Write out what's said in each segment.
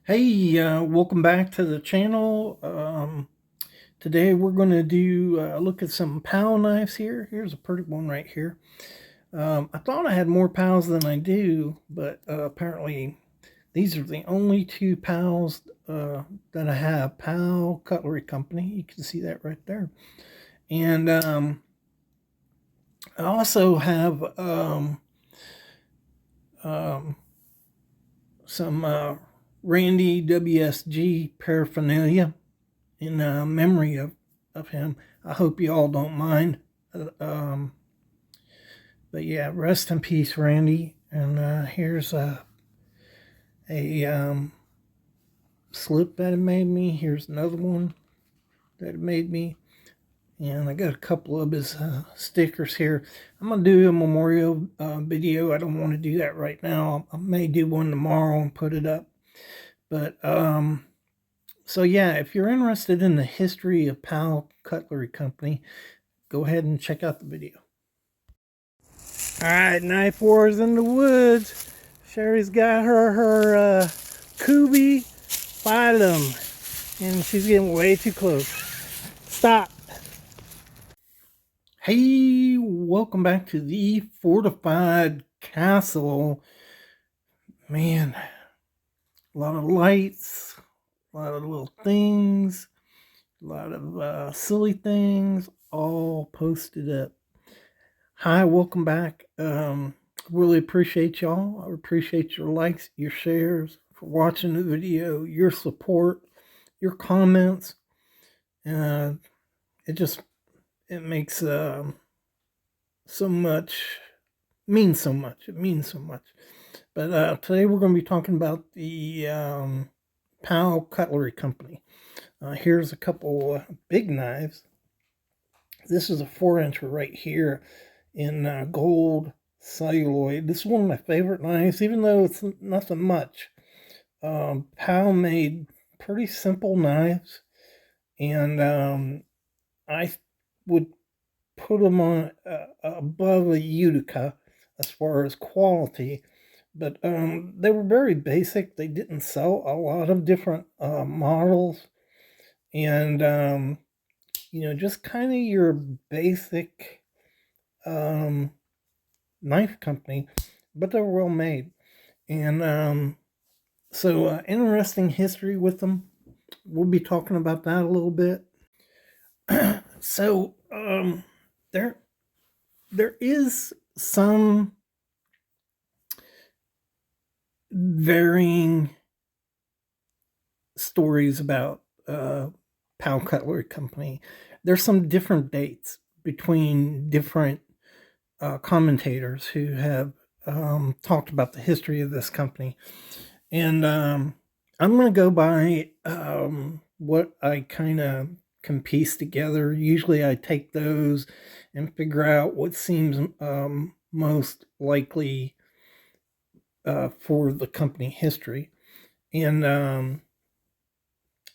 Hey, welcome back to the channel. Today we're going to do look at some PAL knives here. Here's a pretty one right here. I thought I had more PALs than I do, but apparently these are the only two PALs that I have. PAL Cutlery Company. You can see that right there. And I also have some Randy WSG paraphernalia in memory of him. I hope you all don't mind. But yeah, rest in peace, Randy. And here's a slip that it made me. Here's another one that it made me. And I got a couple of his stickers here. I'm going to do a memorial video. I don't want to do that right now. I may do one tomorrow and put it up. But, so yeah, if you're interested in the history of PAL Cutlery Company, go ahead and check out the video. Alright, knife wars in the woods. Sherry's got her Kubi phylum, and she's getting way too close. Stop. Hey, welcome back to the fortified castle. Man, a lot of lights, a lot of little things, a lot of silly things, all posted up. Hi, welcome back. Really appreciate y'all. I appreciate your likes, your shares, for watching the video, your support, your comments. It makes so much, means so much. It means so much. But today we're going to be talking about the PAL Cutlery Company. Here's a couple big knives. This is a 4-incher right here in gold celluloid. This is one of my favorite knives, even though it's nothing much. PAL made pretty simple knives, and I would put them on above a Utica as far as quality, but they were very basic. They didn't sell a lot of different models, and you know, just kind of your basic knife company, but they were well made. And so interesting history with them. We'll be talking about that a little bit. So there is some varying stories about PAL Cutlery Company. There's some different dates between different commentators who have talked about the history of this company. And I'm going to go by what I kind of can piece together. Usually I take those and figure out what seems most likely for the company history. And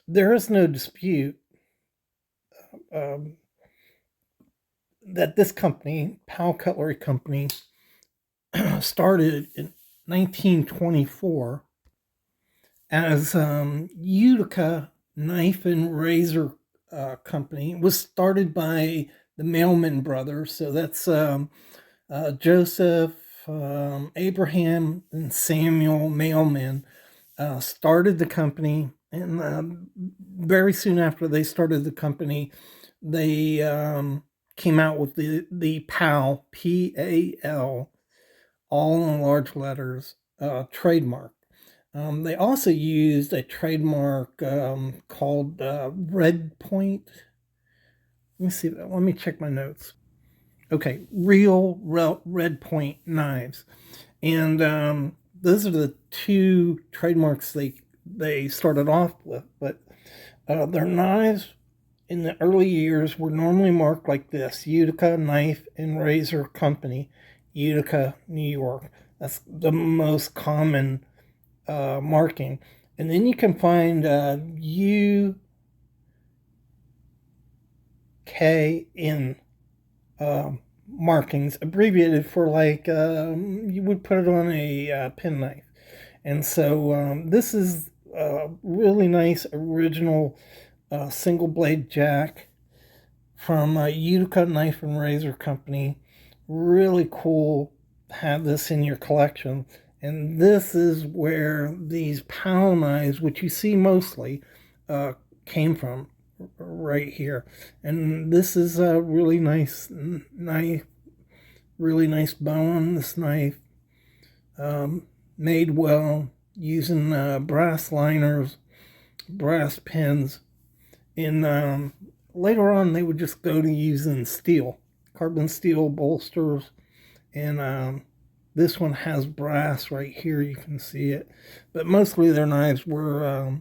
there is no dispute that this company, PAL Cutlery Company, started in 1924 as Utica Knife and Razor Company. It was started by the Mailman brothers. So that's Joseph, Abraham, and Samuel Mailman started the company. And very soon after they started the company, they came out with the PAL, P-A-L, all in large letters, trademark. They also used a trademark called Red Point. Let me see. Let me check my notes. Okay, Real Red Point knives, and those are the two trademarks they started off with. But their knives in the early years were normally marked like this: Utica Knife and Razor Company, Utica, New York. That's the most common marking. And then you can find UKN markings, abbreviated for like you would put it on a penknife. And so this is a really nice original single blade jack from Utica Knife and Razor Company. Really cool. Have this in your collection. And this is where these PAL knives, which you see mostly, uh, came from, right here. And this is a really nice knife, really nice bone. This knife, made well, using brass liners, brass pins. And later on, they would just go to using steel, carbon steel bolsters. And this one has brass right here. You can see it. But mostly their knives were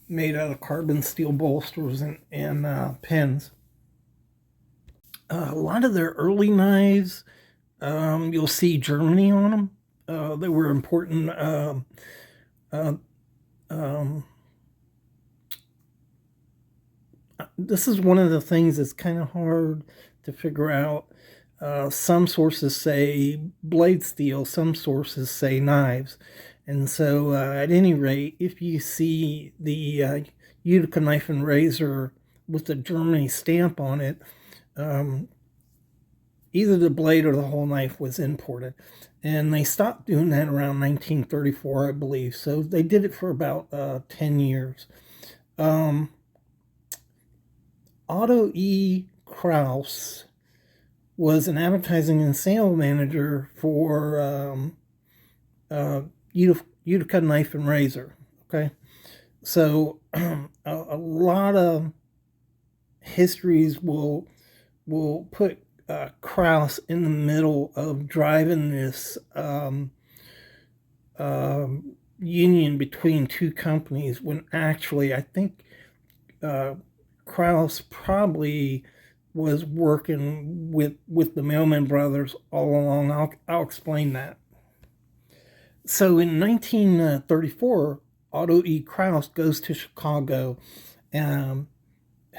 made out of carbon steel bolsters and pins. A lot of their early knives, you'll see Germany on them. They were important. Uh, um, this is one of the things that's kind of hard to figure out. Some sources say blade steel, some sources say knives. And so, at any rate, if you see the Utica Knife and Razor with the Germany stamp on it, um, either the blade or the whole knife was imported. And they stopped doing that around 1934, I believe. So they did it for about 10 years. Otto E. Kraus was an advertising and sales manager for Utica Knife and Razor. Okay, so a lot of histories will put Kraus in the middle of driving this union between two companies, when actually I think Kraus probably was working with the Mailman brothers all along. I'll explain that. So in 1934, Otto E. Kraus goes to Chicago, um,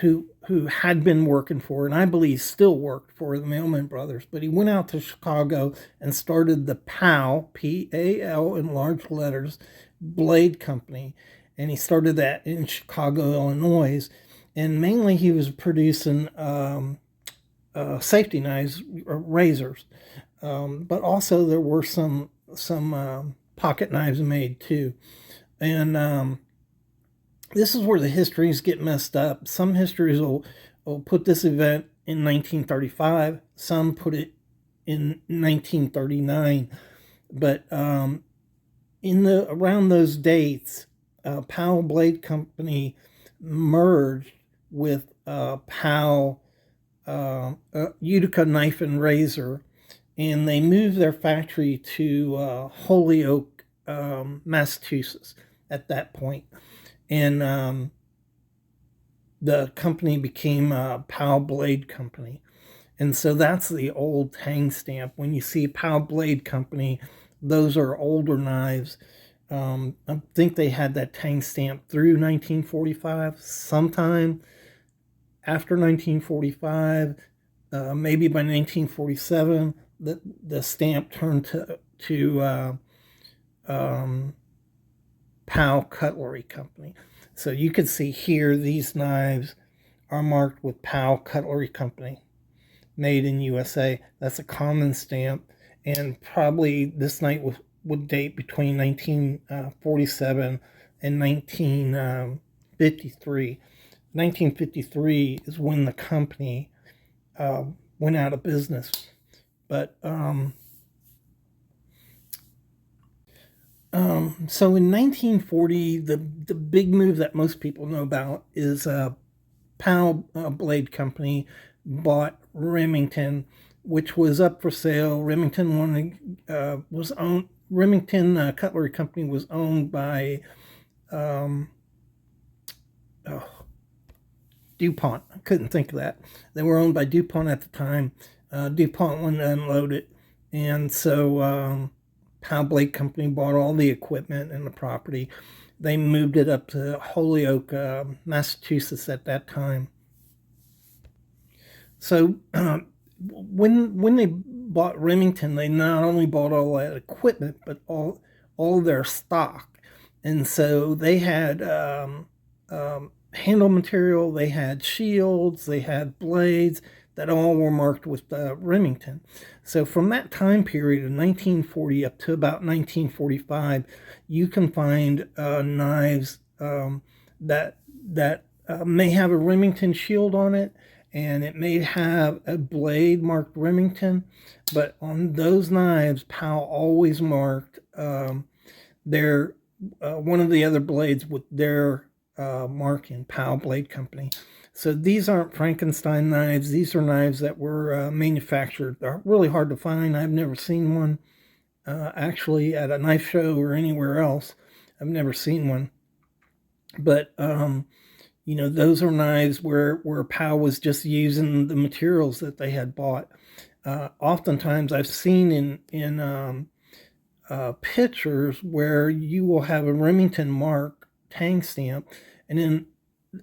who had been working for, and I believe still worked for, the Mailman brothers. But he went out to Chicago and started the PAL, P-A-L in large letters, Blade Company. And he started that in Chicago, Illinois. And mainly he was producing safety knives, or razors. But also there were some pocket knives made too. And this is where the histories get messed up. Some histories will put this event in 1935. Some put it in 1939. But in the around those dates, Powell Blade Company merged with PAL Utica Knife and Razor, and they moved their factory to Holyoke, Massachusetts at that point. And the company became PAL Blade Company. And so that's the old tang stamp. When you see PAL Blade Company, those are older knives. I think they had that tang stamp through 1945. Sometime after 1945, maybe by 1947, the stamp turned to PAL Cutlery Company. So you can see here these knives are marked with PAL Cutlery Company, made in USA. That's a common stamp, and probably this knife would date between 1947 and 1953. 1953 is when the company went out of business. But so in 1940, the big move that most people know about is PAL Blade Company bought Remington, which was up for sale. Remington Cutlery Company was owned by DuPont. I couldn't think of that. They were owned by DuPont at the time. DuPont wanted to unload it, and so PAL Blade Company bought all the equipment and the property. They moved it up to Holyoke, Massachusetts at that time. So when they bought Remington, they not only bought all that equipment, but all their stock, and so they had handle material, they had shields, they had blades that all were marked with Remington. So from that time period of 1940 up to about 1945, you can find knives that may have a Remington shield on it, and it may have a blade marked Remington, but on those knives, PAL always marked their one of the other blades with their marking, PAL Blade Company. So these aren't Frankenstein knives. These are knives that were manufactured. They're really hard to find. I've never seen one actually at a knife show or anywhere else. I've never seen one. But those are knives where PAL was just using the materials that they had bought. Oftentimes, I've seen in pictures where you will have a Remington mark tang stamp, and then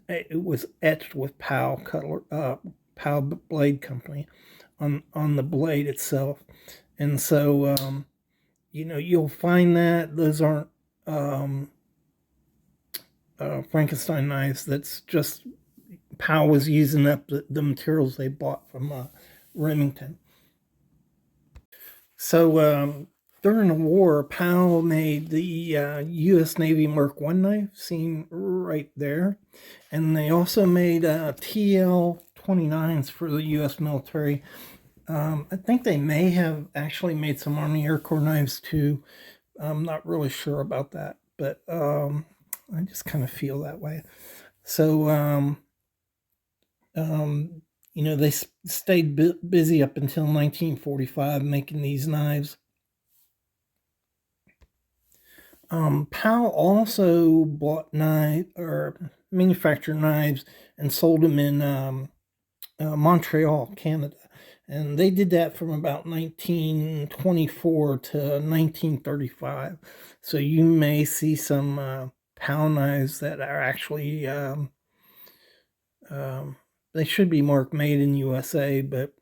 it was etched with PAL Blade Company on the blade itself, and so you'll find that those aren't Frankenstein knives. That's just PAL was using up the materials they bought from Remington. So during the war, PAL made the U.S. Navy Mark I knife, seen right there, and they also made TL-29s for the U.S. military. I think they may have actually made some Army Air Corps knives too. I'm not really sure about that, but I just kind of feel that way. So, they stayed busy up until 1945 making these knives. PAL also bought manufactured knives and sold them in Montreal, Canada. And they did that from about 1924 to 1935. So you may see some PAL knives that are actually, they should be marked made in USA, but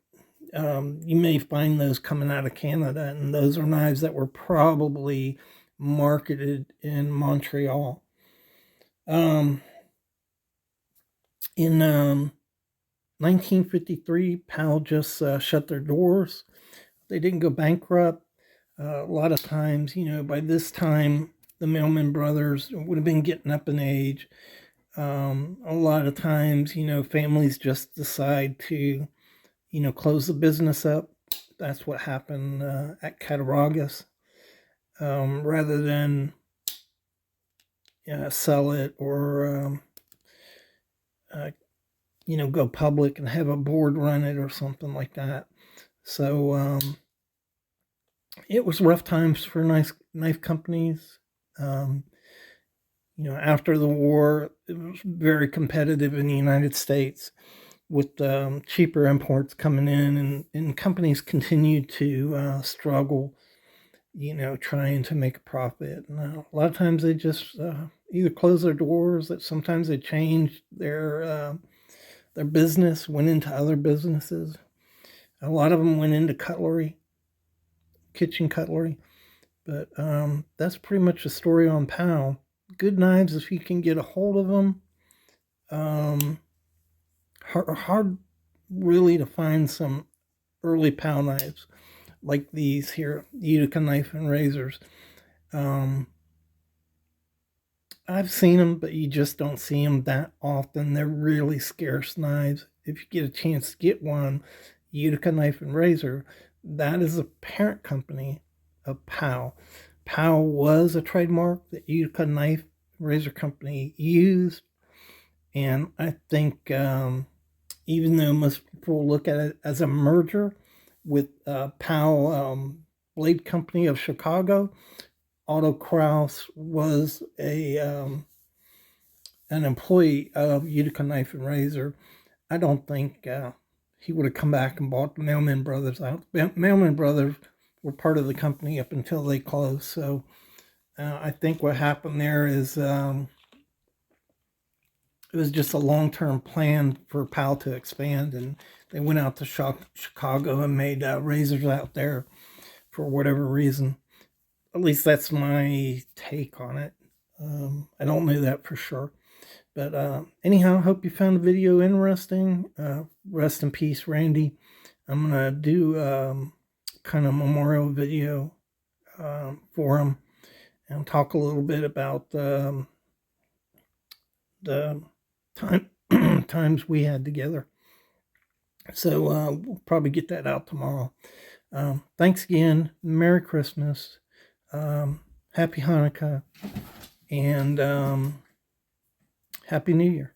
you may find those coming out of Canada. And those are knives that were probably marketed in Montreal. In 1953, PAL just shut their doors. They didn't go bankrupt. A lot of times, by this time, the Mailman brothers would have been getting up in age. A lot of times, families just decide to, close the business up. That's what happened at Cattaraugus. Rather than sell it or go public and have a board run it or something like that. So it was rough times for knife companies. After the war, it was very competitive in the United States with cheaper imports coming in, and companies continued to struggle, trying to make a profit. And a lot of times they just either closed their doors, that sometimes they changed their business, went into other businesses. A lot of them went into cutlery, kitchen cutlery. But that's pretty much the story on PAL. Good knives if you can get a hold of them. Hard really to find some early PAL knives like these here, Utica knife and razors. I've seen them, but you just don't see them that often. They're really scarce knives. If you get a chance to get one, Utica Knife and Razor, that is a parent company of PAL. PAL was a trademark that Utica Knife Razor Company used, and I think even though most people look at it as a merger with PAL Blade Company of Chicago, Otto Kraus was an employee of Utica Knife and Razor. I don't think he would have come back and bought the Mailman Brothers out. Mailman Brothers were part of the company up until they closed. So I think what happened there is it was just a long-term plan for PAL to expand, and they went out to Chicago and made razors out there for whatever reason. At least that's my take on it. I don't know that for sure. But anyhow, I hope you found the video interesting. Rest in peace, Randy. I'm going to do kind of memorial video for him and talk a little bit about the time times we had together. So we'll probably get that out tomorrow. Thanks again. Merry Christmas. Happy Hanukkah. And Happy New Year.